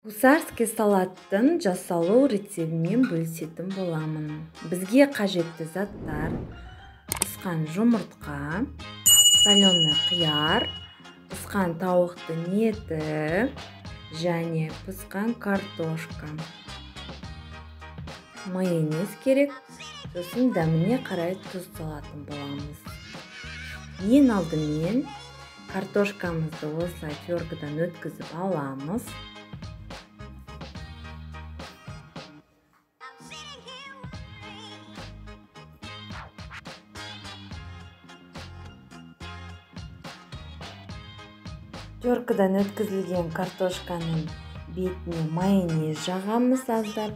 Гусарский салаттын жасалуу рецебимен бөлүшетін боламын. Бізге қажетті заттар: пысқан жұмыртқа, соленый қияр, пысқан тауықтың еті және пысқан картошка. Майонез керек, сосын дәміне қарай тұз салатын боламыз. Ең алдымен картошкамызды осылай теркадан өткізіп аламыз. Теркадан өткізілген картошканың бетіне майонез жағамыз аздап.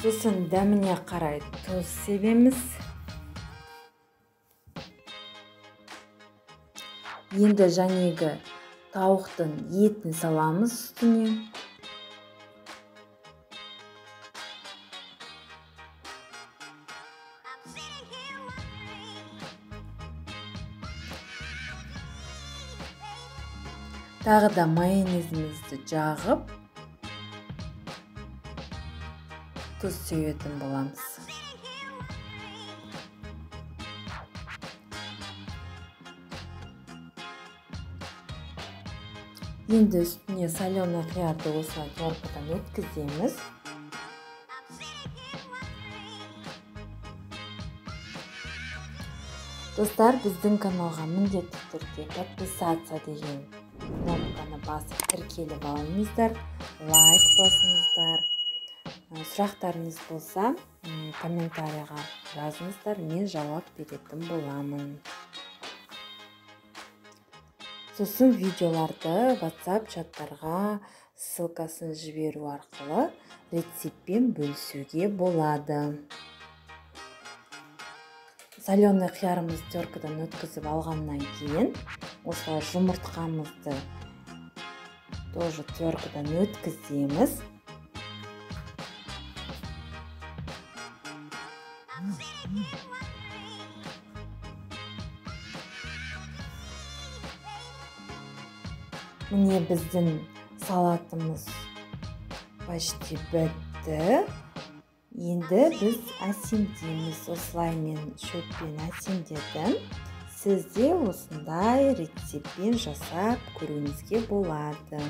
Сосын дәміне қарай тұз себеміз. Енді жаңағы тауықтың етін саламыз үстіне. Тағы да майонезімізді жағып, тұз себетін боламыз. Енді үстіне соленый қиярды осылай теркадан өткіземіз. Достар, біздің каналға міндетті түрде подписаться деген кнопканы басып тіркеліп алыңыздар, лайк басыңыздар. Сұрақтарыңыз болса, комментарийға жазыңыздар, мен жауап беретін боламын. Сосын видеоларды WhatsApp чаттарға ссылкасын жіберу арқылы рецептпен бөлісуге болады. Соленый қиярымыз теркадан өткізіп алғаннан кейін, осылай жұмыртқамызды тоже теркадан өткіземіз. Міне біздің салатымыз почти бітті. Енді біз әсемдейміз. Осылай мен шөппен әсемдедім. Сіз де осындай рецептпен жасап көруіңізге болады.